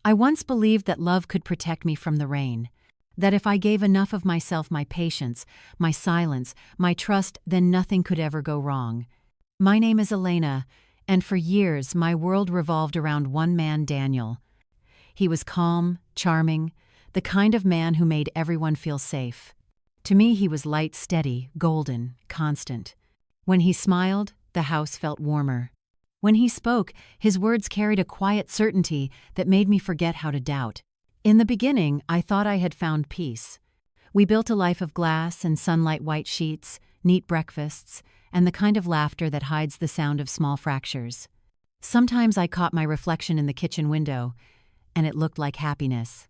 I once believed that love could protect me from the rain, that if I gave enough of myself, my patience, my silence, my trust, then nothing could ever go wrong. My name is Elena, and for years my world revolved around one man, Daniel. He was calm, charming, the kind of man who made everyone feel safe. To me, he was light, steady, golden, constant. When he smiled, the house felt warmer. When he spoke, his words carried a quiet certainty that made me forget how to doubt. In the beginning, I thought I had found peace. We built a life of glass and sunlight, white sheets, neat breakfasts, and the kind of laughter that hides the sound of small fractures. Sometimes I caught my reflection in the kitchen window, and it looked like happiness.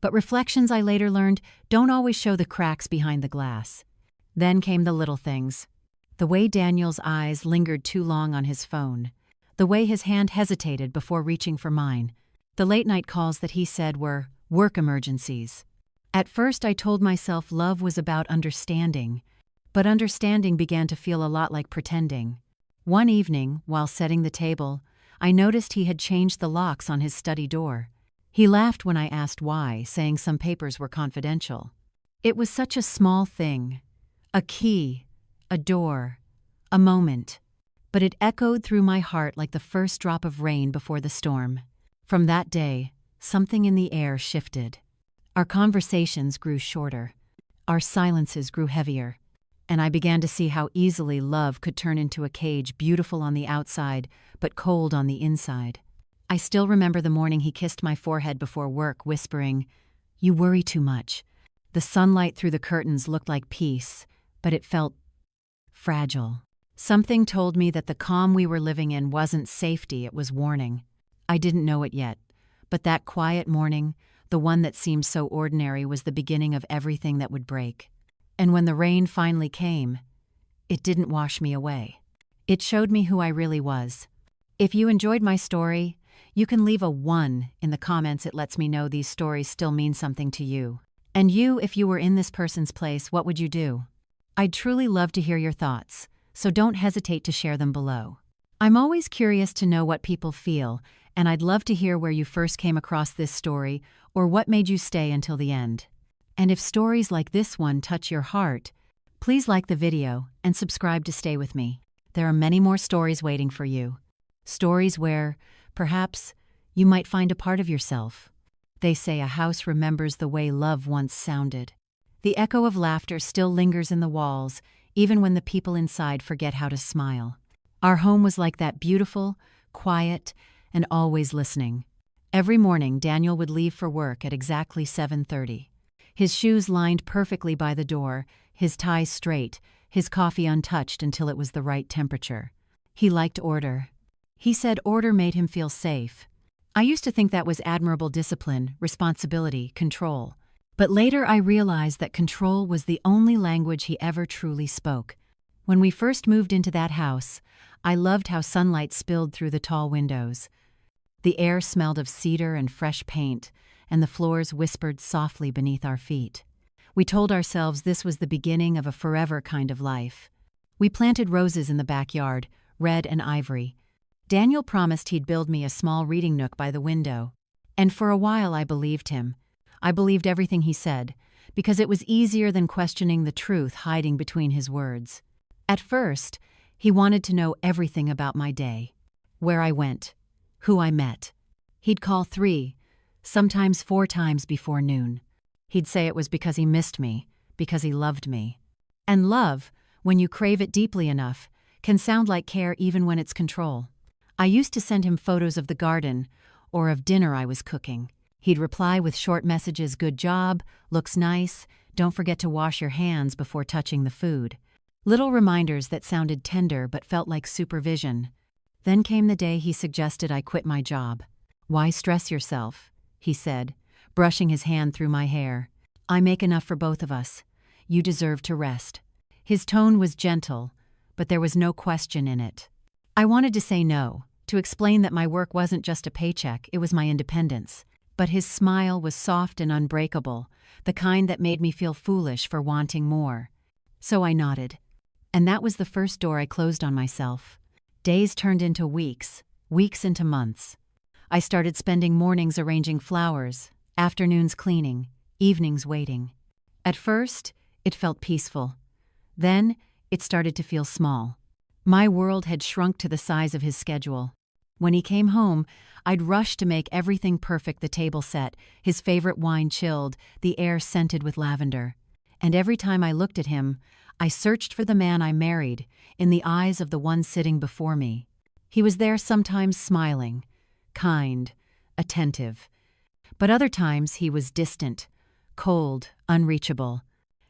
But reflections, I later learned, don't always show the cracks behind the glass. Then came the little things. The way Daniel's eyes lingered too long on his phone. The way his hand hesitated before reaching for mine. The late-night calls that he said were work emergencies. At first, I told myself love was about understanding, but understanding began to feel a lot like pretending. One evening, while setting the table, I noticed he had changed the locks on his study door. He laughed when I asked why, saying some papers were confidential. It was such a small thing. A key, a door, a moment. But it echoed through my heart like the first drop of rain before the storm. From that day, something in the air shifted. Our conversations grew shorter. Our silences grew heavier. And I began to see how easily love could turn into a cage, beautiful on the outside, but cold on the inside. I still remember the morning he kissed my forehead before work, whispering, "You worry too much." The sunlight through the curtains looked like peace, but it felt fragile. Something told me that the calm we were living in wasn't safety, it was warning. I didn't know it yet, but that quiet morning, the one that seemed so ordinary, was the beginning of everything that would break. And when the rain finally came, it didn't wash me away. It showed me who I really was. If you enjoyed my story, you can leave a 1 in the comments. It lets me know these stories still mean something to you. And you, if you were in this person's place, what would you do? I'd truly love to hear your thoughts, so don't hesitate to share them below. I'm always curious to know what people feel, and I'd love to hear where you first came across this story or what made you stay until the end. And if stories like this one touch your heart, please like the video and subscribe to stay with me. There are many more stories waiting for you. Stories where, perhaps, you might find a part of yourself. They say a house remembers the way love once sounded. The echo of laughter still lingers in the walls, even when the people inside forget how to smile. Our home was like that, beautiful, quiet, and always listening. Every morning, Daniel would leave for work at exactly 7:30. His shoes lined perfectly by the door, his tie straight, his coffee untouched until it was the right temperature. He liked order. He said order made him feel safe. I used to think that was admirable discipline, responsibility, control. But later I realized that control was the only language he ever truly spoke. When we first moved into that house, I loved how sunlight spilled through the tall windows. The air smelled of cedar and fresh paint, and the floors whispered softly beneath our feet. We told ourselves this was the beginning of a forever kind of life. We planted roses in the backyard, red and ivory. Daniel promised he'd build me a small reading nook by the window. And for a while I believed him. I believed everything he said, because it was easier than questioning the truth hiding between his words. At first, he wanted to know everything about my day. Where I went, who I met. He'd call 3, sometimes 4 times before noon. He'd say it was because he missed me, because he loved me. And love, when you crave it deeply enough, can sound like care even when it's control. I used to send him photos of the garden or of dinner I was cooking. He'd reply with short messages, "Good job, looks nice, don't forget to wash your hands before touching the food." Little reminders that sounded tender but felt like supervision. Then came the day he suggested I quit my job. "Why stress yourself?" he said, brushing his hand through my hair. "I make enough for both of us. You deserve to rest." His tone was gentle, but there was no question in it. I wanted to say no, to explain that my work wasn't just a paycheck, it was my independence. But his smile was soft and unbreakable, the kind that made me feel foolish for wanting more. So I nodded. And that was the first door I closed on myself. Days turned into weeks, weeks into months. I started spending mornings arranging flowers, afternoons cleaning, evenings waiting. At first, it felt peaceful. Then, it started to feel small. My world had shrunk to the size of his schedule. When he came home, I'd rush to make everything perfect: the table set, his favorite wine chilled, the air scented with lavender. And every time I looked at him, I searched for the man I married in the eyes of the one sitting before me. He was there sometimes smiling, kind, attentive. But other times he was distant, cold, unreachable.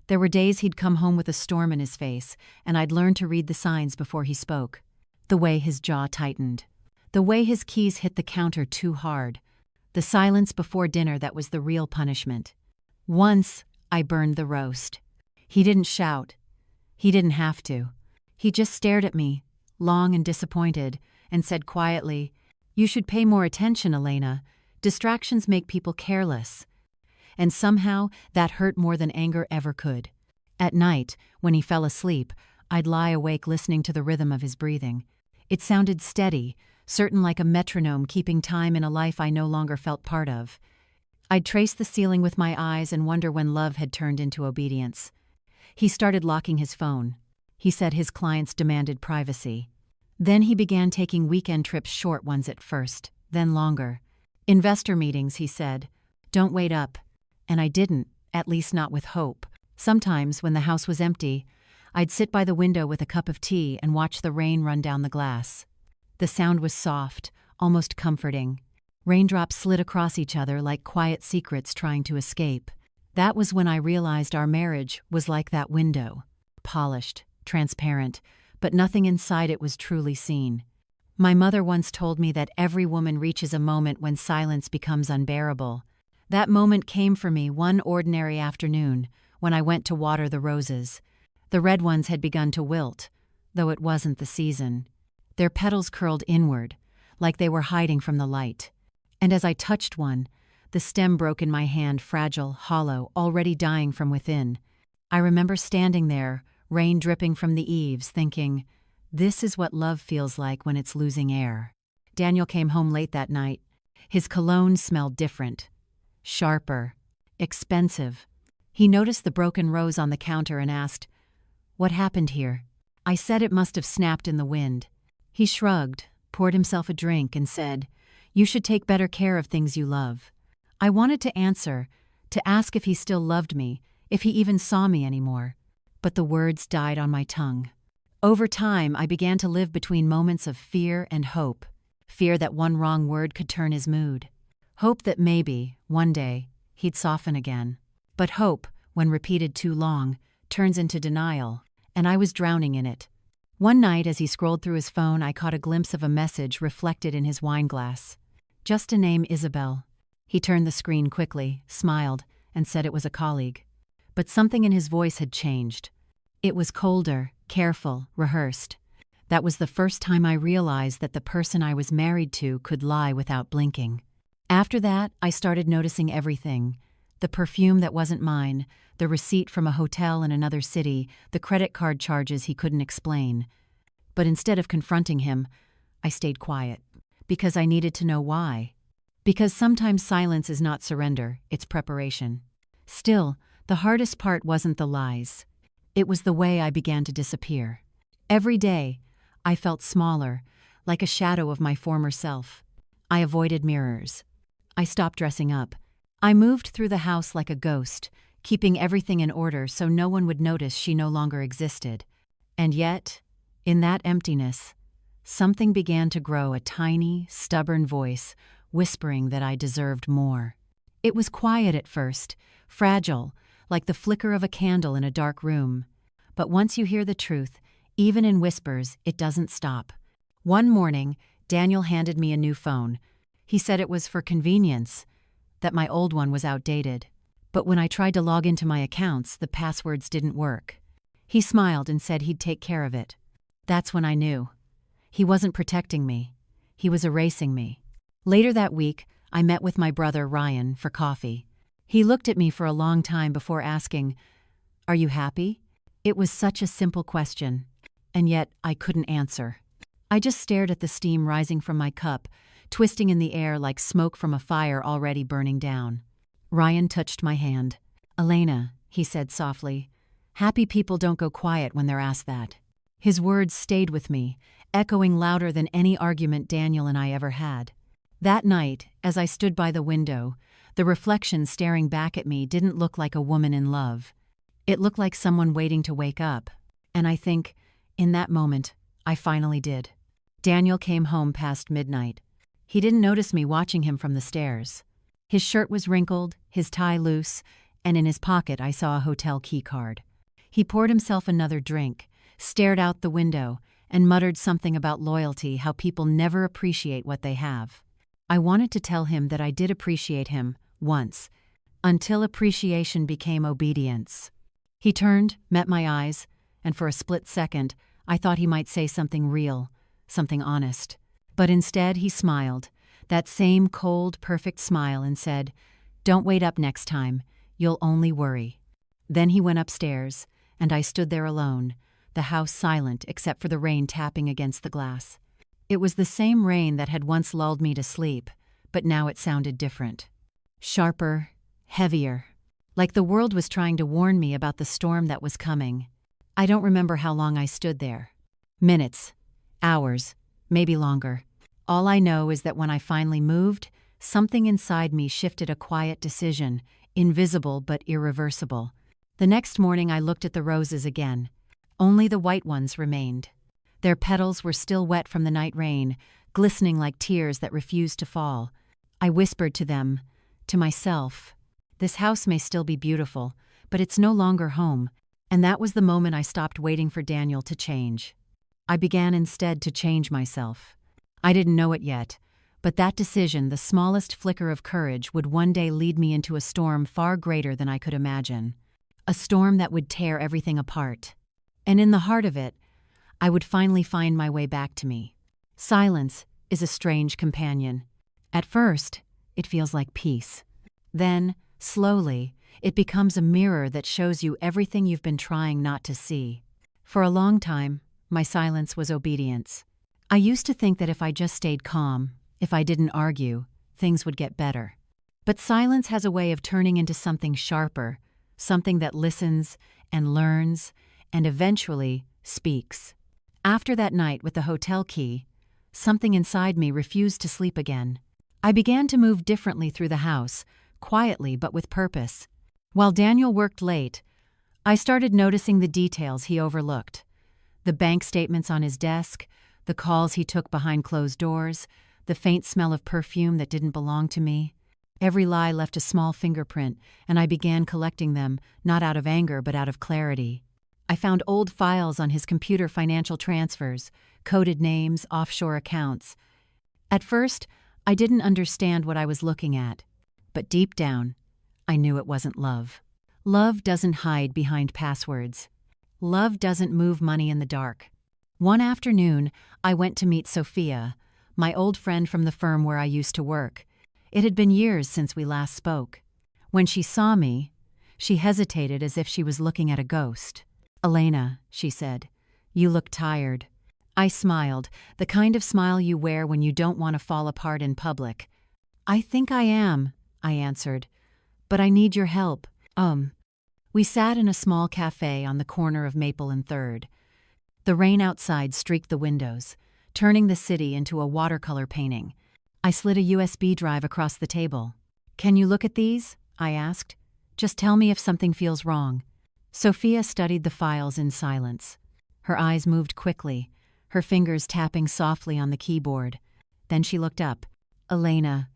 There were days he'd come home with a storm in his face, and I'd learned to read the signs before he spoke. The way his jaw tightened. The way his keys hit the counter too hard. The silence before dinner that was the real punishment. Once, I burned the roast. He didn't shout. He didn't have to. He just stared at me, long and disappointed, and said quietly, "You should pay more attention, Elena. Distractions make people careless." And somehow, that hurt more than anger ever could. At night, when he fell asleep, I'd lie awake listening to the rhythm of his breathing. It sounded steady, certain, like a metronome keeping time in a life I no longer felt part of. I'd trace the ceiling with my eyes and wonder when love had turned into obedience. He started locking his phone. He said his clients demanded privacy. Then he began taking weekend trips, short ones at first, then longer. Investor meetings, he said. Don't wait up. And I didn't, at least not with hope. Sometimes, when the house was empty, I'd sit by the window with a cup of tea and watch the rain run down the glass. The sound was soft, almost comforting. Raindrops slid across each other like quiet secrets trying to escape. That was when I realized our marriage was like that window. Polished, transparent, but nothing inside it was truly seen. My mother once told me that every woman reaches a moment when silence becomes unbearable. That moment came for me one ordinary afternoon when I went to water the roses. The red ones had begun to wilt, though it wasn't the season. Their petals curled inward, like they were hiding from the light. And as I touched one, the stem broke in my hand, fragile, hollow, already dying from within. I remember standing there, rain dripping from the eaves, thinking, this is what love feels like when it's losing air. Daniel came home late that night. His cologne smelled different. Sharper. Expensive. He noticed the broken rose on the counter and asked, "What happened here?" I said it must have snapped in the wind. He shrugged, poured himself a drink, and said, "You should take better care of things you love." I wanted to answer, to ask if he still loved me, if he even saw me anymore. But the words died on my tongue. Over time, I began to live between moments of fear and hope. Fear that one wrong word could turn his mood. Hope that maybe, one day, he'd soften again. But hope, when repeated too long, turns into denial, and I was drowning in it. One night, as he scrolled through his phone, I caught a glimpse of a message reflected in his wine glass. Just a name, Isabel. He turned the screen quickly, smiled, and said it was a colleague. But something in his voice had changed. It was colder, careful, rehearsed. That was the first time I realized that the person I was married to could lie without blinking. After that, I started noticing everything. The perfume that wasn't mine, the receipt from a hotel in another city, the credit card charges he couldn't explain. But instead of confronting him, I stayed quiet. Because I needed to know why. Because sometimes silence is not surrender, it's preparation. Still, the hardest part wasn't the lies. It was the way I began to disappear. Every day, I felt smaller, like a shadow of my former self. I avoided mirrors. I stopped dressing up. I moved through the house like a ghost, keeping everything in order so no one would notice she no longer existed. And yet, in that emptiness, something began to grow, a tiny, stubborn voice, whispering that I deserved more. It was quiet at first, fragile, like the flicker of a candle in a dark room. But once you hear the truth, even in whispers, it doesn't stop. One morning, Daniel handed me a new phone. He said it was for convenience, that my old one was outdated. But when I tried to log into my accounts, the passwords didn't work. He smiled and said he'd take care of it. That's when I knew. He wasn't protecting me. He was erasing me. Later that week, I met with my brother Ryan for coffee. He looked at me for a long time before asking, "Are you happy?" It was such a simple question, and yet I couldn't answer. I just stared at the steam rising from my cup, twisting in the air like smoke from a fire already burning down. Ryan touched my hand. "Elena," he said softly, "happy people don't go quiet when they're asked that." His words stayed with me, echoing louder than any argument Daniel and I ever had. That night, as I stood by the window, the reflection staring back at me didn't look like a woman in love. It looked like someone waiting to wake up. And I think, in that moment, I finally did. Daniel came home past midnight. He didn't notice me watching him from the stairs. His shirt was wrinkled, his tie loose, and in his pocket I saw a hotel key card. He poured himself another drink, stared out the window, and muttered something about loyalty, how people never appreciate what they have. I wanted to tell him that I did appreciate him, once, until appreciation became obedience. He turned, met my eyes, and for a split second, I thought he might say something real, something honest. But instead he smiled, that same cold, perfect smile, and said, "Don't wait up next time, you'll only worry." Then he went upstairs, and I stood there alone, the house silent except for the rain tapping against the glass. It was the same rain that had once lulled me to sleep, but now it sounded different. Sharper, heavier, like the world was trying to warn me about the storm that was coming. I don't remember how long I stood there. Minutes, hours, maybe longer. All I know is that when I finally moved, something inside me shifted a quiet decision, invisible but irreversible. The next morning I looked at the roses again. Only the white ones remained. Their petals were still wet from the night rain, glistening like tears that refused to fall. I whispered to them, to myself, "This house may still be beautiful, but it's no longer home." And that was the moment I stopped waiting for Daniel to change. I began instead to change myself. I didn't know it yet, but that decision, the smallest flicker of courage, would one day lead me into a storm far greater than I could imagine. A storm that would tear everything apart. And in the heart of it, I would finally find my way back to me. Silence is a strange companion. At first, it feels like peace. Then, slowly, it becomes a mirror that shows you everything you've been trying not to see. For a long time, my silence was obedience. I used to think that if I just stayed calm, if I didn't argue, things would get better. But silence has a way of turning into something sharper, something that listens and learns and eventually speaks. After that night with the hotel key, something inside me refused to sleep again. I began to move differently through the house, quietly but with purpose. While Daniel worked late, I started noticing the details he overlooked. The bank statements on his desk, the calls he took behind closed doors, the faint smell of perfume that didn't belong to me. Every lie left a small fingerprint, and I began collecting them, not out of anger but out of clarity. I found old files on his computer, financial transfers, coded names, offshore accounts. At first, I didn't understand what I was looking at, but deep down, I knew it wasn't love. Love doesn't hide behind passwords. Love doesn't move money in the dark. One afternoon, I went to meet Sophia, my old friend from the firm where I used to work. It had been years since we last spoke. When she saw me, she hesitated as if she was looking at a ghost. "Elena," she said, "you look tired." I smiled, the kind of smile you wear when you don't want to fall apart in public. "I think I am," I answered, "but I need your help." We sat in a small cafe on the corner of Maple and 3rd. The rain outside streaked the windows, turning the city into a watercolor painting. I slid a USB drive across the table. "Can you look at these?" I asked. "Just tell me if something feels wrong." Sophia studied the files in silence. Her eyes moved quickly, her fingers tapping softly on the keyboard. Then she looked up. "Elena,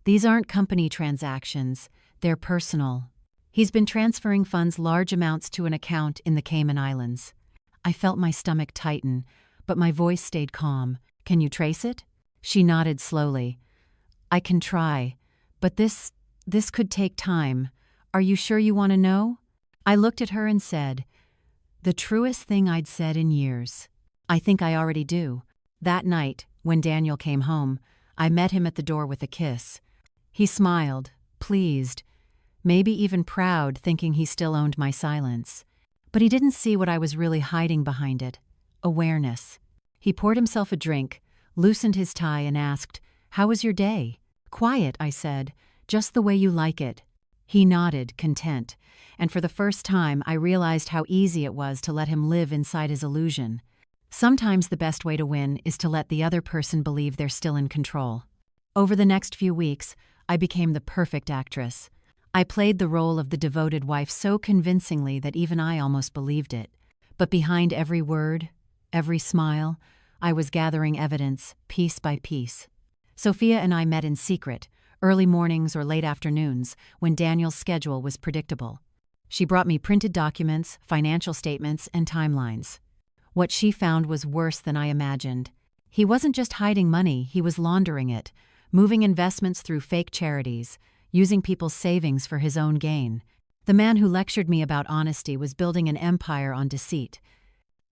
these aren't company transactions. They're personal. He's been transferring funds, large amounts, to an account in the Cayman Islands." I felt my stomach tighten, but my voice stayed calm. "Can you trace it?" She nodded slowly. "I can try, but this could take time. Are you sure you want to know?" I looked at her and said, the truest thing I'd said in years. "I think I already do." That night, when Daniel came home, I met him at the door with a kiss. He smiled, pleased, maybe even proud, thinking he still owned my silence. But he didn't see what I was really hiding behind it. Awareness. He poured himself a drink, loosened his tie, and asked, "How was your day?" "Quiet," I said. "Just the way you like it." He nodded, content, and for the first time I realized how easy it was to let him live inside his illusion. Sometimes the best way to win is to let the other person believe they're still in control. Over the next few weeks, I became the perfect actress. I played the role of the devoted wife so convincingly that even I almost believed it. But behind every word, every smile, I was gathering evidence, piece by piece. Sophia and I met in secret, early mornings or late afternoons, when Daniel's schedule was predictable. She brought me printed documents, financial statements, and timelines. What she found was worse than I imagined. He wasn't just hiding money, he was laundering it, moving investments through fake charities, using people's savings for his own gain. The man who lectured me about honesty was building an empire on deceit.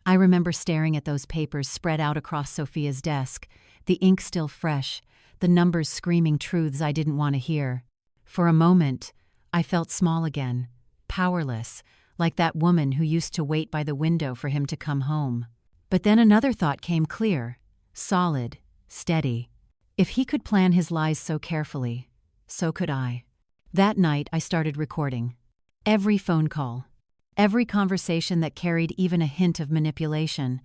I remember staring at those papers spread out across Sophia's desk, the ink still fresh, the numbers screaming truths I didn't want to hear. For a moment, I felt small again, powerless, like that woman who used to wait by the window for him to come home. But then another thought came clear, solid, steady. If he could plan his lies so carefully, so could I. That night I started recording. Every phone call, every conversation that carried even a hint of manipulation.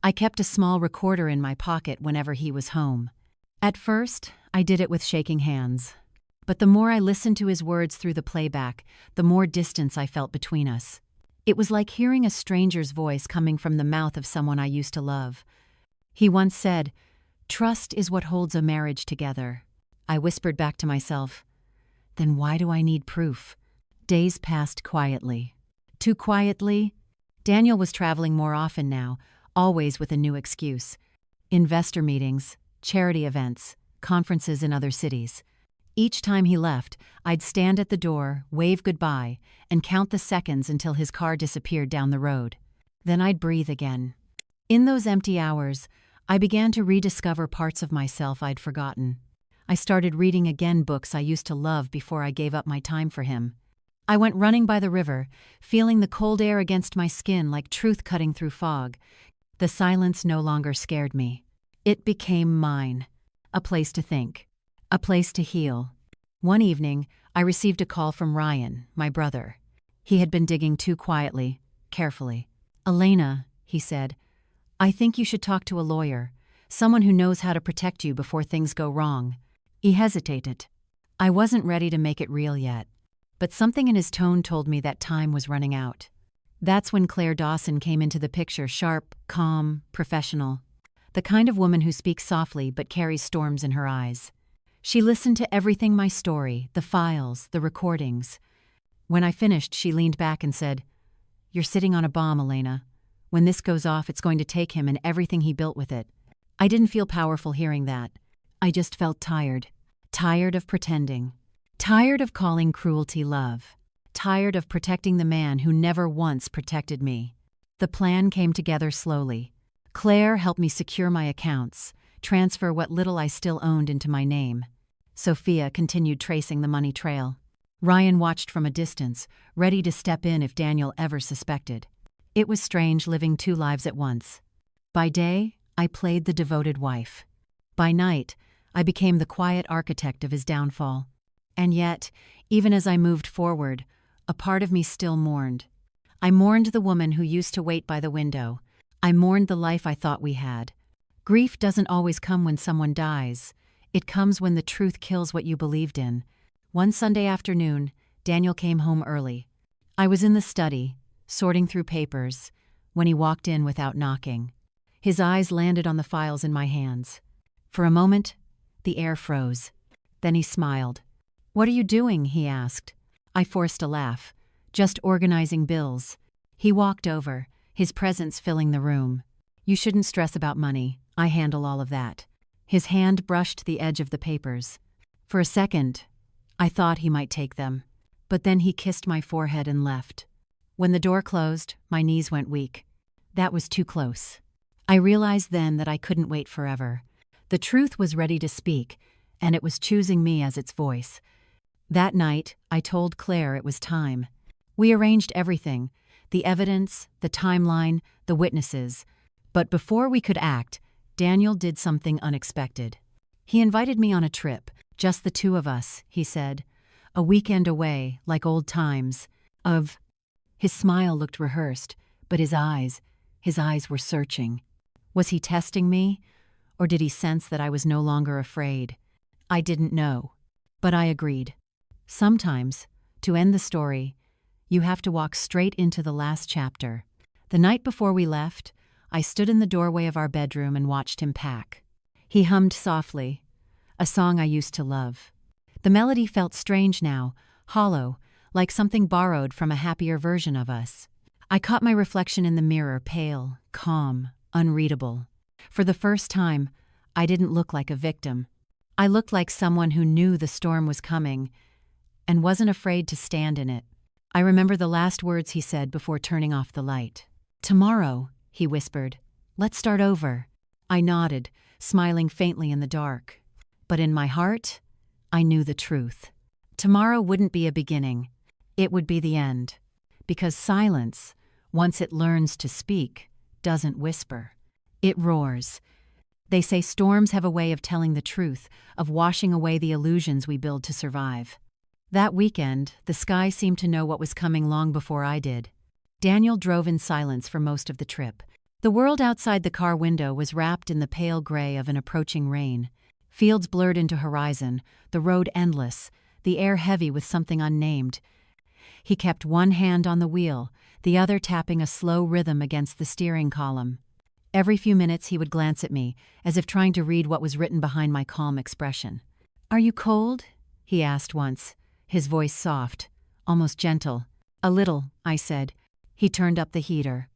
I kept a small recorder in my pocket whenever he was home. At first, I did it with shaking hands. But the more I listened to his words through the playback, the more distance I felt between us. It was like hearing a stranger's voice coming from the mouth of someone I used to love. He once said, "Trust is what holds a marriage together." I whispered back to myself, "Then why do I need proof?" Days passed quietly. Too quietly? Daniel was traveling more often now, always with a new excuse. Investor meetings, charity events, conferences in other cities. Each time he left, I'd stand at the door, wave goodbye, and count the seconds until his car disappeared down the road. Then I'd breathe again. In those empty hours, I began to rediscover parts of myself I'd forgotten. I started reading again books I used to love before I gave up my time for him. I went running by the river, feeling the cold air against my skin like truth cutting through fog. The silence no longer scared me. It became mine. A place to think. A place to heal. One evening, I received a call from Ryan, my brother. He had been digging too quietly, carefully. "Elena," he said, "I think you should talk to a lawyer, someone who knows how to protect you before things go wrong." He hesitated. I wasn't ready to make it real yet, but something in his tone told me that time was running out. That's when Claire Dawson came into the picture, sharp, calm, professional. The kind of woman who speaks softly but carries storms in her eyes. She listened to everything, my story, the files, the recordings. When I finished, she leaned back and said, "You're sitting on a bomb, Elena. When this goes off, it's going to take him and everything he built with it." I didn't feel powerful hearing that. I just felt tired. Tired of pretending. Tired of calling cruelty love. Tired of protecting the man who never once protected me. The plan came together slowly. Claire helped me secure my accounts, transfer what little I still owned into my name. Sophia continued tracing the money trail. Ryan watched from a distance, ready to step in if Daniel ever suspected. It was strange living two lives at once. By day, I played the devoted wife. By night, I became the quiet architect of his downfall. And yet, even as I moved forward, a part of me still mourned. I mourned the woman who used to wait by the window. I mourned the life I thought we had. Grief doesn't always come when someone dies. It comes when the truth kills what you believed in. One Sunday afternoon, Daniel came home early. I was in the study, sorting through papers, when he walked in without knocking. His eyes landed on the files in my hands. For a moment, the air froze. Then he smiled. "What are you doing?" he asked. I forced a laugh. "Just organizing bills." He walked over, his presence filling the room. "You shouldn't stress about money. I handle all of that." His hand brushed the edge of the papers. For a second, I thought he might take them. But then he kissed my forehead and left. When the door closed, my knees went weak. That was too close. I realized then that I couldn't wait forever. The truth was ready to speak, and it was choosing me as its voice. That night, I told Claire it was time. We arranged everything, the evidence, the timeline, the witnesses. But before we could act, Daniel did something unexpected. He invited me on a trip, just the two of us, he said. A weekend away, like old times. His smile looked rehearsed, but his eyes were searching. Was he testing me, or did he sense that I was no longer afraid? I didn't know, but I agreed. Sometimes, to end the story, you have to walk straight into the last chapter. The night before we left, I stood in the doorway of our bedroom and watched him pack. He hummed softly, a song I used to love. The melody felt strange now, hollow, like something borrowed from a happier version of us. I caught my reflection in the mirror, pale, calm, unreadable. For the first time, I didn't look like a victim. I looked like someone who knew the storm was coming and wasn't afraid to stand in it. I remember the last words he said before turning off the light. "Tomorrow," he whispered. "Let's start over." I nodded, smiling faintly in the dark. But in my heart, I knew the truth. Tomorrow wouldn't be a beginning. It would be the end. Because silence, once it learns to speak, doesn't whisper. It roars. They say storms have a way of telling the truth, of washing away the illusions we build to survive. That weekend, the sky seemed to know what was coming long before I did. Daniel drove in silence for most of the trip. The world outside the car window was wrapped in the pale gray of an approaching rain. Fields blurred into horizon, the road endless, the air heavy with something unnamed. He kept one hand on the wheel, the other tapping a slow rhythm against the steering column. Every few minutes he would glance at me, as if trying to read what was written behind my calm expression. "Are you cold?" he asked once, his voice soft, almost gentle. "A little," I said. He turned up the heater.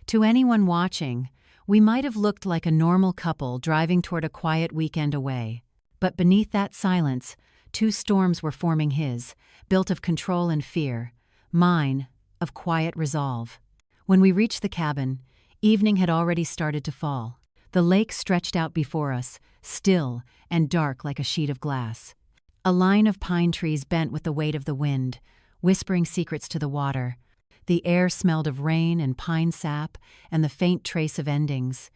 To anyone watching, we might have looked like a normal couple driving toward a quiet weekend away. But beneath that silence, two storms were forming his, built of control and fear, mine, of quiet resolve. When we reached the cabin, evening had already started to fall. The lake stretched out before us, still and dark like a sheet of glass. A line of pine trees bent with the weight of the wind, whispering secrets to the water. The air smelled of rain and pine sap and the faint trace of endings.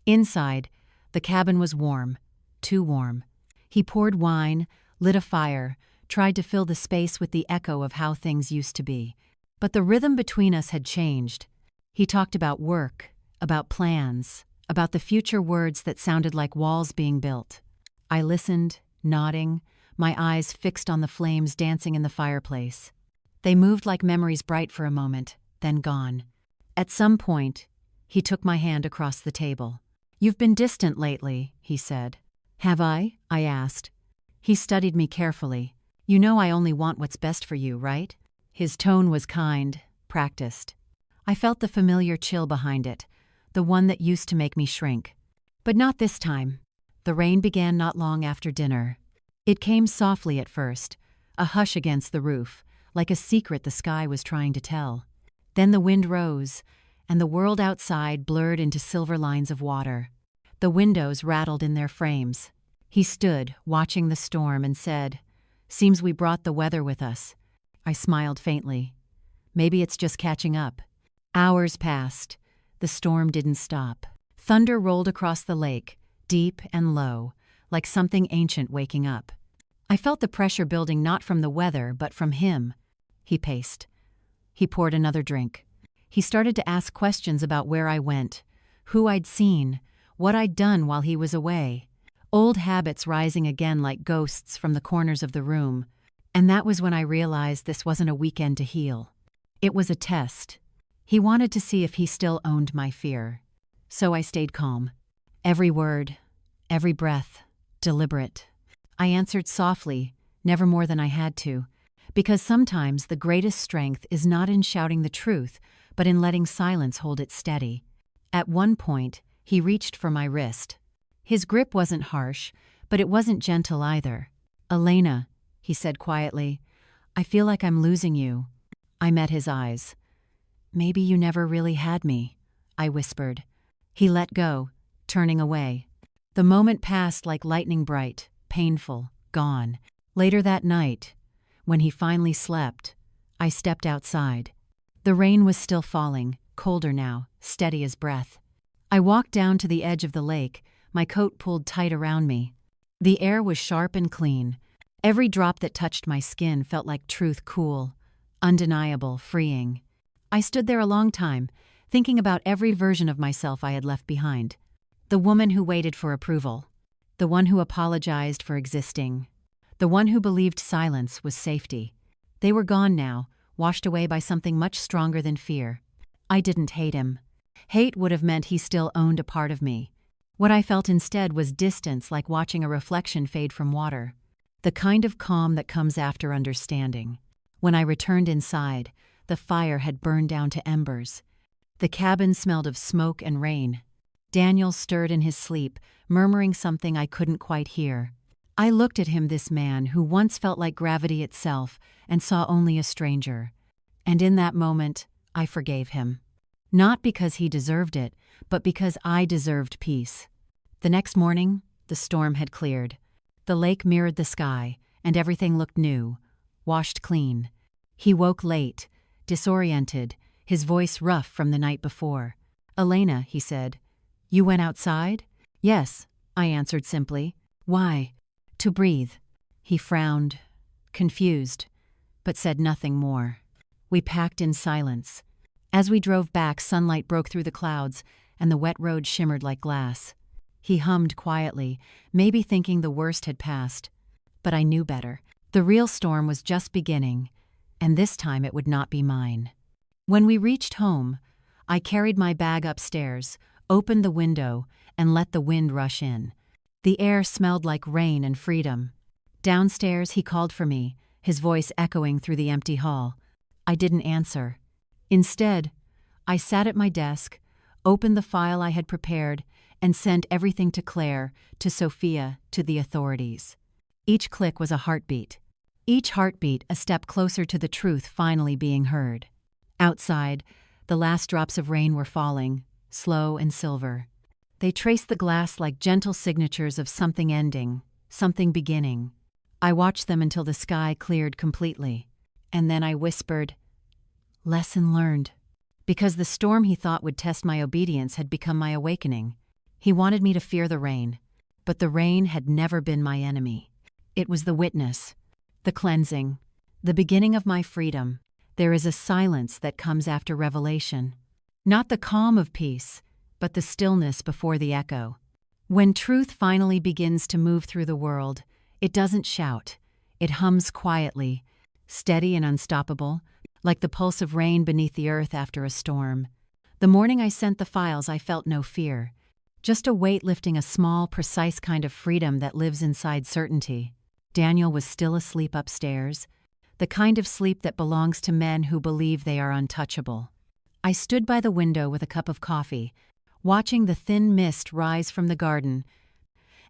Inside, the cabin was warm, too warm. He poured wine, lit a fire, tried to fill the space with the echo of how things used to be. But the rhythm between us had changed. He talked about work, about plans, about the future words that sounded like walls being built. I listened, nodding, my eyes fixed on the flames dancing in the fireplace. They moved like memories bright for a moment, then gone. At some point, he took my hand across the table. "You've been distant lately," he said. "Have I?" I asked. He studied me carefully. "You know I only want what's best for you, right?" His tone was kind, practiced. I felt the familiar chill behind it, the one that used to make me shrink. But not this time. The rain began not long after dinner. It came softly at first, a hush against the roof, like a secret the sky was trying to tell. Then the wind rose, and the world outside blurred into silver lines of water. The windows rattled in their frames. He stood, watching the storm, and said, "Seems we brought the weather with us." I smiled faintly. Maybe it's just catching up. Hours passed. The storm didn't stop. Thunder rolled across the lake, deep and low, like something ancient waking up. I felt the pressure building not from the weather, but from him. He paced. He poured another drink. He started to ask questions about where I went, who I'd seen, what I'd done while he was away. Old habits rising again like ghosts from the corners of the room. And that was when I realized this wasn't a weekend to heal. It was a test. He wanted to see if he still owned my fear. So I stayed calm. Every word, every breath, deliberate. I answered softly, never more than I had to, because sometimes the greatest strength is not in shouting the truth, but in letting silence hold it steady. At one point, he reached for my wrist. His grip wasn't harsh, but it wasn't gentle either. "Elena," he said quietly, "I feel like I'm losing you." I met his eyes. "Maybe you never really had me," I whispered. He let go, turning away. The moment passed like lightning bright, painful, gone. Later that night, when he finally slept, I stepped outside. The rain was still falling, colder now, steady as breath. I walked down to the edge of the lake, my coat pulled tight around me. The air was sharp and clean. Every drop that touched my skin felt like truth, cool, undeniable, freeing. I stood there a long time, thinking about every version of myself I had left behind. The woman who waited for approval. The one who apologized for existing. The one who believed silence was safety. They were gone now, washed away by something much stronger than fear. I didn't hate him. Hate would have meant he still owned a part of me. What I felt instead was distance, like watching a reflection fade from water. The kind of calm that comes after understanding. When I returned inside, the fire had burned down to embers. The cabin smelled of smoke and rain. Daniel stirred in his sleep, murmuring something I couldn't quite hear. I looked at him, this man who once felt like gravity itself, and saw only a stranger. And in that moment, I forgave him. Not because he deserved it, but because I deserved peace. The next morning, the storm had cleared. The lake mirrored the sky, and everything looked new, washed clean. He woke late, disoriented, his voice rough from the night before. "Elena," he said, "you went outside?" "Yes," I answered simply. "Why?" "To breathe." He frowned, confused, but said nothing more. We packed in silence. As we drove back, sunlight broke through the clouds, and the wet road shimmered like glass. He hummed quietly, maybe thinking the worst had passed. But I knew better. The real storm was just beginning, and this time it would not be mine. When we reached home, I carried my bag upstairs, opened the window, and let the wind rush in. The air smelled like rain and freedom. Downstairs, he called for me, his voice echoing through the empty hall. I didn't answer. Instead, I sat at my desk, opened the file I had prepared, and sent everything to Claire, to Sophia, to the authorities. Each click was a heartbeat. Each heartbeat a step closer to the truth finally being heard. Outside, the last drops of rain were falling, slow and silver. They traced the glass like gentle signatures of something ending, something beginning. I watched them until the sky cleared completely. And then I whispered, "Lesson learned." Because the storm he thought would test my obedience had become my awakening. He wanted me to fear the rain, but the rain had never been my enemy. It was the witness, the cleansing, the beginning of my freedom. There is a silence that comes after revelation. Not the calm of peace, but the stillness before the echo. When truth finally begins to move through the world, it doesn't shout. It hums quietly, steady and unstoppable, like the pulse of rain beneath the earth after a storm. The morning I sent the files, I felt no fear. Just a weight lifting, a small, precise kind of freedom that lives inside certainty. Daniel was still asleep upstairs, the kind of sleep that belongs to men who believe they are untouchable. I stood by the window with a cup of coffee, watching the thin mist rise from the garden,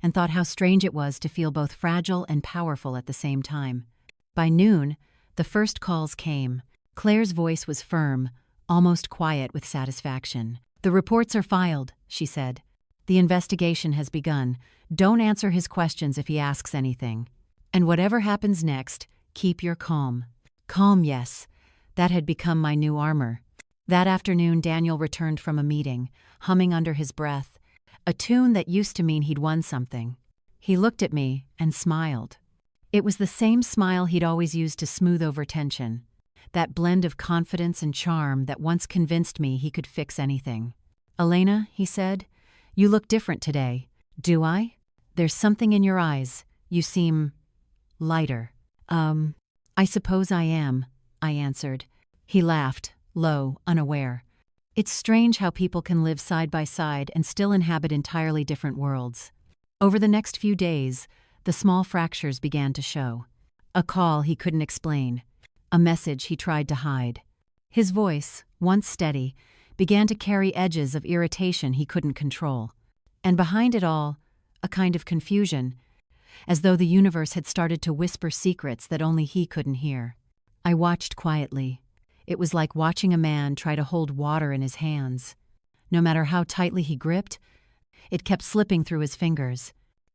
and thought how strange it was to feel both fragile and powerful at the same time. By noon, the first calls came. Claire's voice was firm, almost quiet with satisfaction. "The reports are filed," she said. "The investigation has begun. Don't answer his questions if he asks anything. And whatever happens next, keep your calm." Calm, yes. That had become my new armor. That afternoon, Daniel returned from a meeting, humming under his breath, a tune that used to mean he'd won something. He looked at me and smiled. It was the same smile he'd always used to smooth over tension, that blend of confidence and charm that once convinced me he could fix anything. "Elena," he said, "you look different today." "Do I?" "There's something in your eyes. You seem lighter." I suppose I am," I answered. He laughed, low, unaware. It's strange how people can live side by side and still inhabit entirely different worlds. Over the next few days, the small fractures began to show. A call he couldn't explain. A message he tried to hide. His voice, once steady, began to carry edges of irritation he couldn't control. And behind it all, a kind of confusion, as though the universe had started to whisper secrets that only he couldn't hear. I watched quietly. It was like watching a man try to hold water in his hands. No matter how tightly he gripped, it kept slipping through his fingers.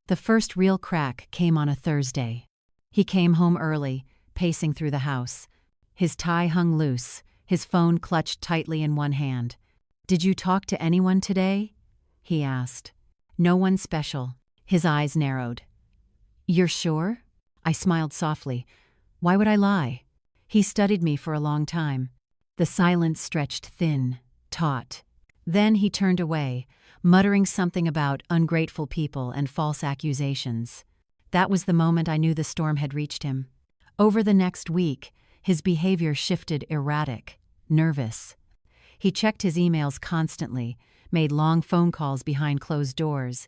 The first real crack came on a Thursday. He came home early, pacing through the house. His tie hung loose, his phone clutched tightly in one hand. "Did you talk to anyone today?" he asked. "No one special." His eyes narrowed. "You're sure?" I smiled softly. "Why would I lie?" He studied me for a long time. The silence stretched thin, taut. Then he turned away, muttering something about ungrateful people and false accusations. That was the moment I knew the storm had reached him. Over the next week, his behavior shifted erratic, nervous. He checked his emails constantly, made long phone calls behind closed doors,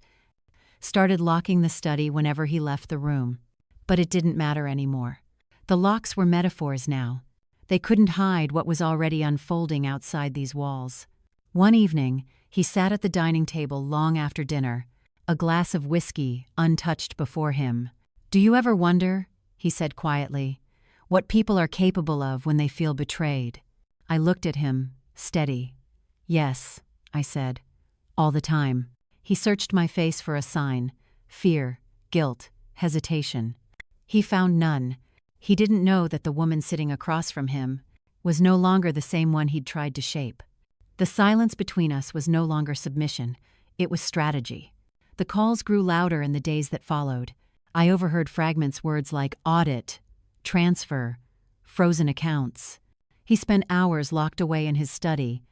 started locking the study whenever he left the room. But it didn't matter anymore. The locks were metaphors now. They couldn't hide what was already unfolding outside these walls. One evening, he sat at the dining table long after dinner, a glass of whiskey untouched before him. "Do you ever wonder," he said quietly, "what people are capable of when they feel betrayed?" I looked at him, steady. "Yes," I said. "All the time." He searched my face for a sign: fear, guilt, hesitation. He found none. He didn't know that the woman sitting across from him was no longer the same one he'd tried to shape. The silence between us was no longer submission, it was strategy. The calls grew louder in the days that followed. I overheard fragments, words like audit, transfer, frozen accounts. He spent hours locked away in his study,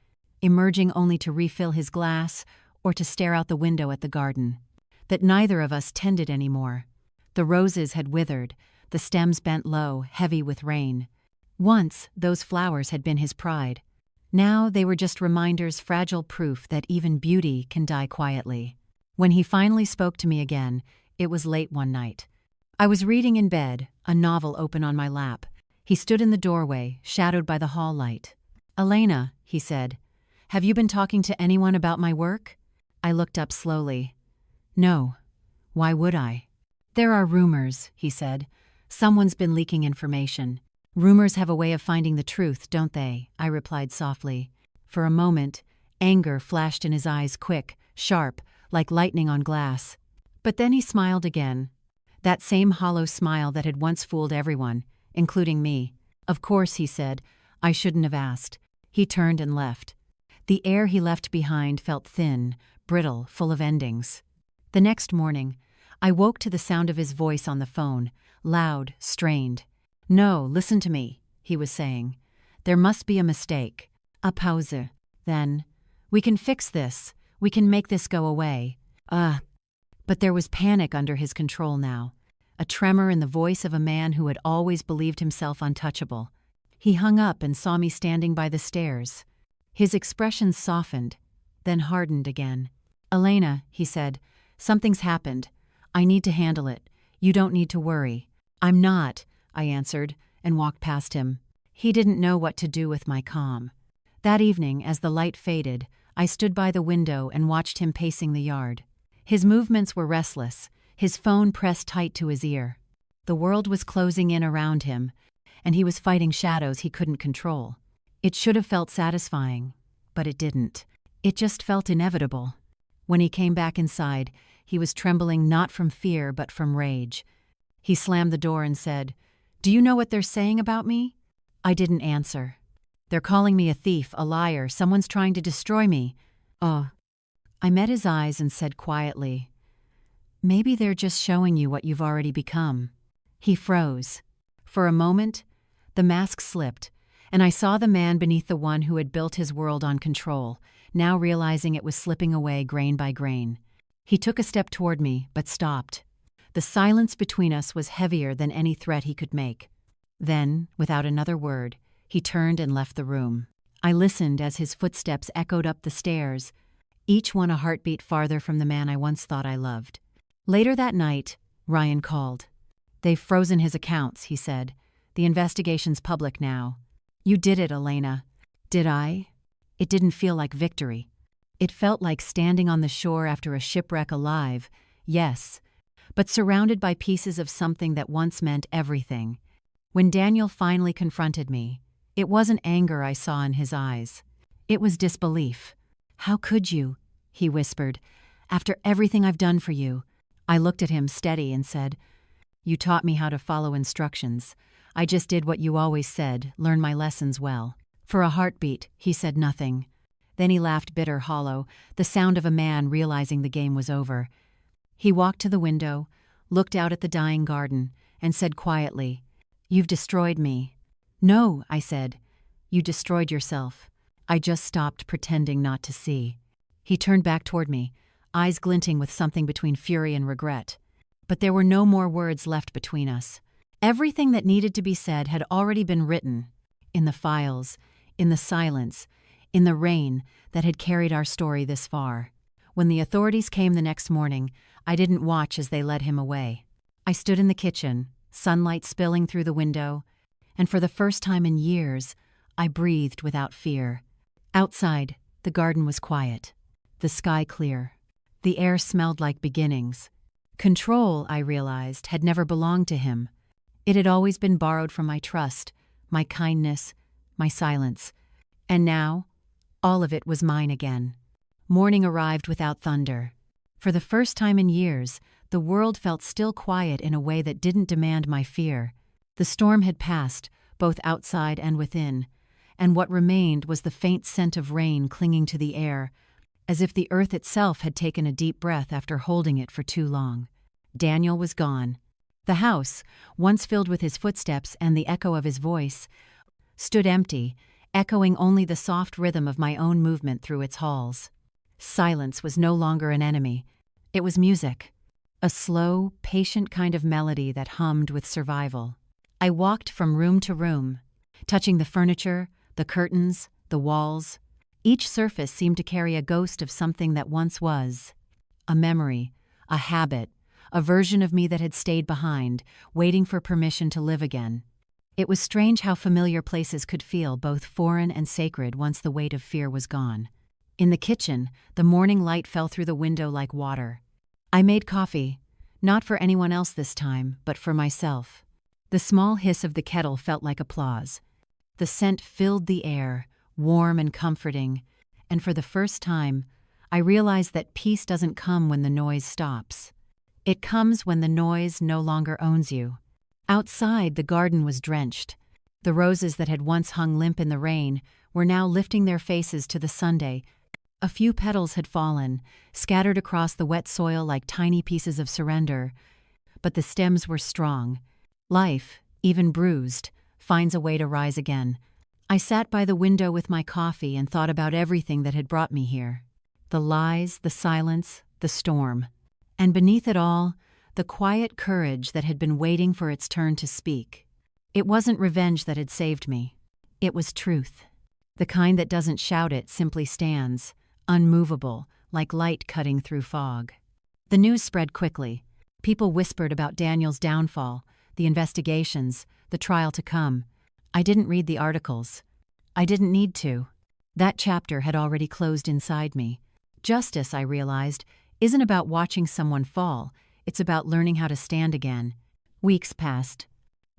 emerging only to refill his glass or to stare out the window at the garden that neither of us tended anymore. The roses had withered, the stems bent low, heavy with rain. Once, those flowers had been his pride. Now they were just reminders, fragile proof that even beauty can die quietly. When he finally spoke to me again, it was late one night. I was reading in bed, a novel open on my lap. He stood in the doorway, shadowed by the hall light. "Elena," he said, "have you been talking to anyone about my work?" I looked up slowly. "No. Why would I?" "There are rumors," he said. "Someone's been leaking information." "Rumors have a way of finding the truth, don't they?" I replied softly. For a moment, anger flashed in his eyes, quick, sharp, like lightning on glass. But then he smiled again. That same hollow smile that had once fooled everyone, including me. "Of course," he said. "I shouldn't have asked." He turned and left. The air he left behind felt thin, brittle, full of endings. The next morning, I woke to the sound of his voice on the phone, loud, strained. "No, listen to me," he was saying. "There must be a mistake. A pause. Then, we can fix this. We can make this go away." But there was panic under his control now. A tremor in the voice of a man who had always believed himself untouchable. He hung up and saw me standing by the stairs. His expression softened, then hardened again. "Elena," he said, "something's happened. I need to handle it. You don't need to worry." "I'm not," I answered, and walked past him. He didn't know what to do with my calm. That evening, as the light faded, I stood by the window and watched him pacing the yard. His movements were restless, his phone pressed tight to his ear. The world was closing in around him, and he was fighting shadows he couldn't control. It should have felt satisfying, but it didn't. It just felt inevitable. When he came back inside, he was trembling not from fear but from rage. He slammed the door and said, "Do you know what they're saying about me?" I didn't answer. "They're calling me a thief, a liar, someone's trying to destroy me." "Oh." I met his eyes and said quietly, "Maybe they're just showing you what you've already become." He froze. For a moment, the mask slipped, and I saw the man beneath the one who had built his world on control, now realizing it was slipping away grain by grain. He took a step toward me, but stopped. The silence between us was heavier than any threat he could make. Then, without another word, he turned and left the room. I listened as his footsteps echoed up the stairs, each one a heartbeat farther from the man I once thought I loved. Later that night, Ryan called. "They've frozen his accounts," he said. "The investigation's public now." "You did it, Elena." Did I? It didn't feel like victory. It felt like standing on the shore after a shipwreck alive, yes, but surrounded by pieces of something that once meant everything. When Daniel finally confronted me, it wasn't anger I saw in his eyes. It was disbelief. "How could you?" he whispered. "After everything I've done for you." I looked at him steady and said, "You taught me how to follow instructions. I just did what you always said, learn my lessons well." For a heartbeat, he said nothing. Then he laughed bitter, hollow, the sound of a man realizing the game was over. He walked to the window, looked out at the dying garden, and said quietly, "You've destroyed me." "No," I said. "You destroyed yourself. I just stopped pretending not to see." He turned back toward me, eyes glinting with something between fury and regret. But there were no more words left between us. Everything that needed to be said had already been written, in the files, in the silence, in the rain that had carried our story this far. When the authorities came the next morning, I didn't watch as they led him away. I stood in the kitchen, sunlight spilling through the window, and for the first time in years, I breathed without fear. Outside, the garden was quiet, the sky clear. The air smelled like beginnings. Control, I realized, had never belonged to him. It had always been borrowed from my trust, my kindness, my silence. And now, all of it was mine again. Morning arrived without thunder. For the first time in years, the world felt still quiet in a way that didn't demand my fear. The storm had passed, both outside and within, and what remained was the faint scent of rain clinging to the air, as if the earth itself had taken a deep breath after holding it for too long. Daniel was gone. The house, once filled with his footsteps and the echo of his voice, stood empty, echoing only the soft rhythm of my own movement through its halls. Silence was no longer an enemy. It was music, a slow, patient kind of melody that hummed with survival. I walked from room to room, touching the furniture, the curtains, the walls. Each surface seemed to carry a ghost of something that once was. A memory, a habit, a version of me that had stayed behind, waiting for permission to live again. It was strange how familiar places could feel both foreign and sacred once the weight of fear was gone. In the kitchen, the morning light fell through the window like water. I made coffee, not for anyone else this time, but for myself. The small hiss of the kettle felt like applause. The scent filled the air, warm and comforting, and for the first time, I realized that peace doesn't come when the noise stops. It comes when the noise no longer owns you. Outside, the garden was drenched. The roses that had once hung limp in the rain were now lifting their faces to the Sunday. A few petals had fallen, scattered across the wet soil like tiny pieces of surrender, but the stems were strong. Life, even bruised, finds a way to rise again. I sat by the window with my coffee and thought about everything that had brought me here. The lies, the silence, the storm. And beneath it all, the quiet courage that had been waiting for its turn to speak. It wasn't revenge that had saved me. It was truth. The kind that doesn't shout, it simply stands, unmovable, like light cutting through fog. The news spread quickly. People whispered about Daniel's downfall, the investigations, the trial to come. I didn't read the articles. I didn't need to. That chapter had already closed inside me. Justice, I realized, isn't about watching someone fall. It's about learning how to stand again. Weeks passed.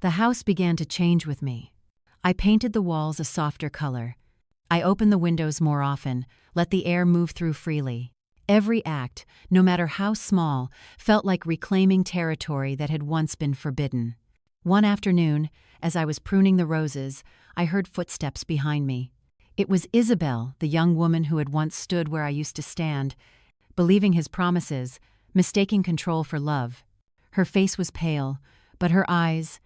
The house began to change with me. I painted the walls a softer color. I opened the windows more often, let the air move through freely. Every act, no matter how small, felt like reclaiming territory that had once been forbidden. One afternoon, as I was pruning the roses, I heard footsteps behind me. It was Isabel, the young woman who had once stood where I used to stand, believing his promises, mistaking control for love. Her face was pale, but her eyes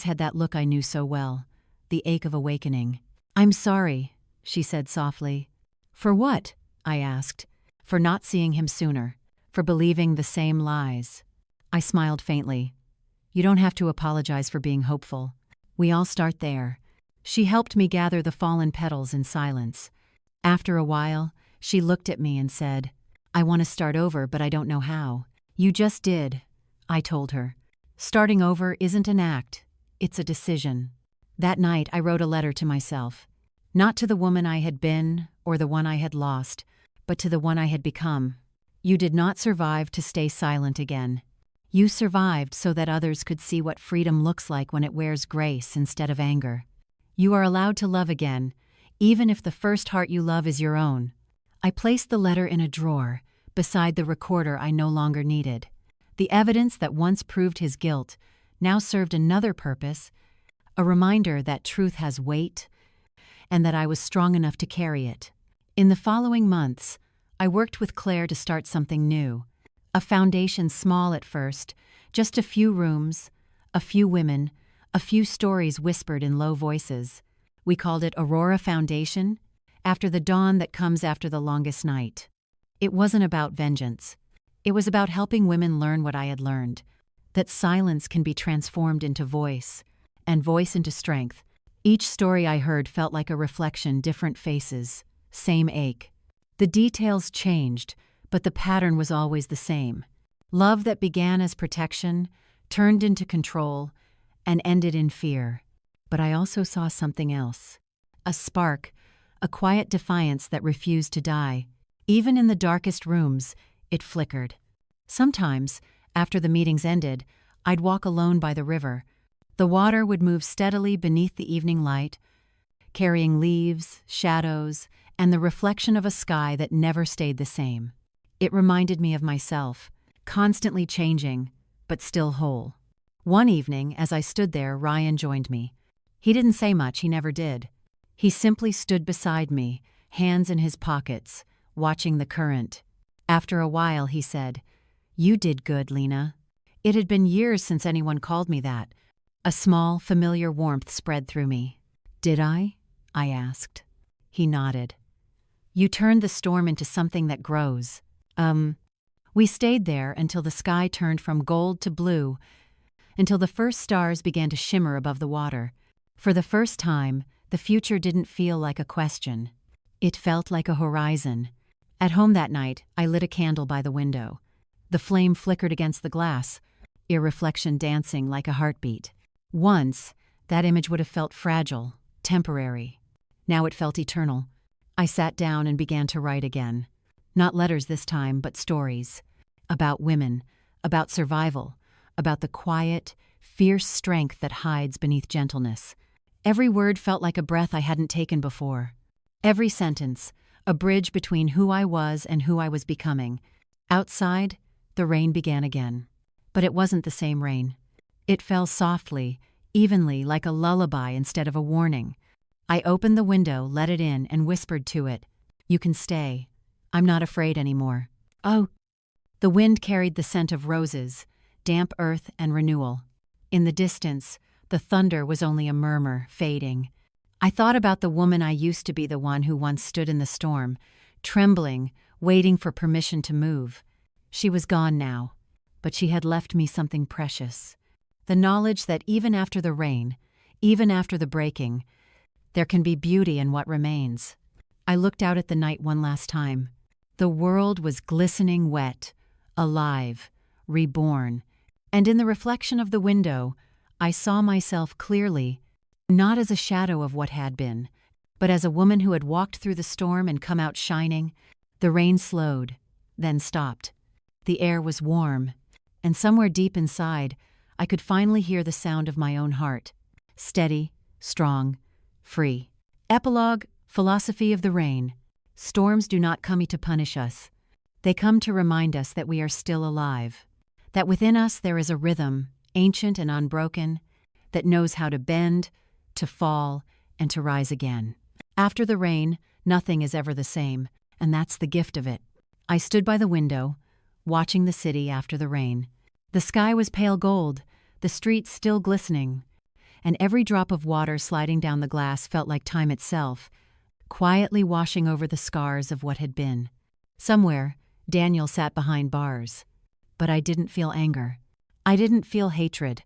had that look I knew so well, the ache of awakening. "I'm sorry," she said softly. "For what?" I asked. "For not seeing him sooner, for believing the same lies." I smiled faintly. "You don't have to apologize for being hopeful. We all start there." She helped me gather the fallen petals in silence. After a while, she looked at me and said, "I want to start over, but I don't know how." "You just did," I told her. "Starting over isn't an act, it's a decision." That night, I wrote a letter to myself. Not to the woman I had been or the one I had lost, but to the one I had become. You did not survive to stay silent again. You survived so that others could see what freedom looks like when it wears grace instead of anger. You are allowed to love again, even if the first heart you love is your own. I placed the letter in a drawer, beside the recorder I no longer needed. The evidence that once proved his guilt now served another purpose, a reminder that truth has weight, and that I was strong enough to carry it. In the following months, I worked with Claire to start something new. A foundation small at first, Just a few rooms, a few women, a few stories whispered in low voices. We called it Aurora Foundation, after the dawn that comes after the longest night. It wasn't about vengeance. It was about helping women learn what I had learned, that silence can be transformed into voice, and voice into strength. Each story I heard felt like a reflection, different faces, same ache. The details changed, but the pattern was always the same. Love that began as protection, turned into control, and ended in fear. But I also saw something else. A spark, a quiet defiance that refused to die. Even in the darkest rooms, it flickered. Sometimes, after the meetings ended, I'd walk alone by the river. The water would move steadily beneath the evening light, carrying leaves, shadows, and the reflection of a sky that never stayed the same. It reminded me of myself, constantly changing, but still whole. One evening, as I stood there, Ryan joined me. He didn't say much, he never did. He simply stood beside me, hands in his pockets, watching the current. After a while, he said, "You did good, Lena." It had been years since anyone called me that. A small, familiar warmth spread through me. "Did I?" I asked. He nodded. "You turned the storm into something that grows." We stayed there until the sky turned from gold to blue, until the first stars began to shimmer above the water. For the first time, the future didn't feel like a question. It felt like a horizon. At home that night, I lit a candle by the window. The flame flickered against the glass, a reflection dancing like a heartbeat. Once, that image would have felt fragile, temporary. Now it felt eternal. I sat down and began to write again. Not letters this time, but stories. About women, about survival, about the quiet, fierce strength that hides beneath gentleness. Every word felt like a breath I hadn't taken before. Every sentence, a bridge between who I was and who I was becoming. Outside, the rain began again. But it wasn't the same rain. It fell softly, evenly, like a lullaby instead of a warning. I opened the window, let it in, and whispered to it, "You can stay. I'm not afraid anymore." Oh! The wind carried the scent of roses, damp earth, and renewal. In the distance, the thunder was only a murmur, fading. I thought about the woman I used to be, the one who once stood in the storm, trembling, waiting for permission to move. She was gone now, but she had left me something precious. The knowledge that even after the rain, even after the breaking, there can be beauty in what remains. I looked out at the night one last time. The world was glistening wet, alive, reborn, and in the reflection of the window, I saw myself clearly, not as a shadow of what had been, but as a woman who had walked through the storm and come out shining. The rain slowed, then stopped. The air was warm, and somewhere deep inside, I could finally hear the sound of my own heart. Steady, strong, free. Epilogue, Philosophy of the Rain. Storms do not come to punish us. They come to remind us that we are still alive. That within us there is a rhythm, ancient and unbroken, that knows how to bend, to fall, and to rise again. After the rain, nothing is ever the same, and that's the gift of it. I stood by the window, watching the city after the rain. The sky was pale gold, the streets still glistening, and every drop of water sliding down the glass felt like time itself, quietly washing over the scars of what had been. Somewhere, Daniel sat behind bars. But I didn't feel anger. I didn't feel hatred.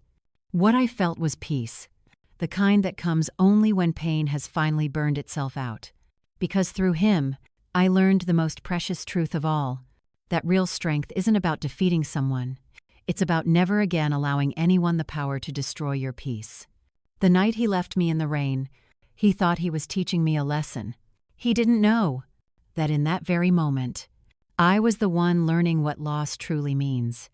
What I felt was peace, the kind that comes only when pain has finally burned itself out. Because through him, I learned the most precious truth of all, that real strength isn't about defeating someone. It's about never again allowing anyone the power to destroy your peace. The night he left me in the rain, he thought he was teaching me a lesson. He didn't know that in that very moment, I was the one learning what loss truly means,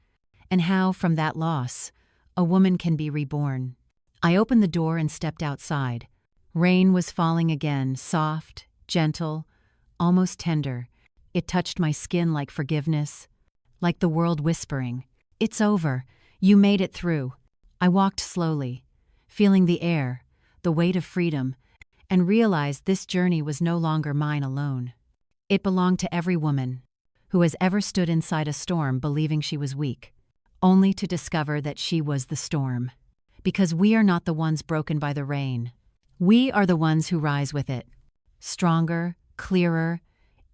and how, from that loss, a woman can be reborn. I opened the door and stepped outside. Rain was falling again, soft, gentle, almost tender. It touched my skin like forgiveness, like the world whispering, "It's over. You made it through." I walked slowly, feeling the air, the weight of freedom, and realized this journey was no longer mine alone. It belonged to every woman who has ever stood inside a storm believing she was weak, only to discover that she was the storm. Because we are not the ones broken by the rain. We are the ones who rise with it. Stronger, clearer,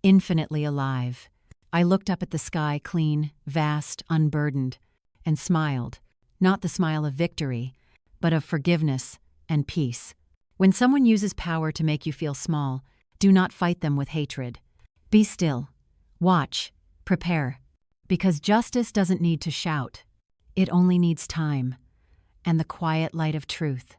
infinitely alive. I looked up at the sky, clean, vast, unburdened, and smiled, not the smile of victory, but of forgiveness and peace. When someone uses power to make you feel small, do not fight them with hatred. Be still. Watch. Prepare. Because justice doesn't need to shout. It only needs time and the quiet light of truth.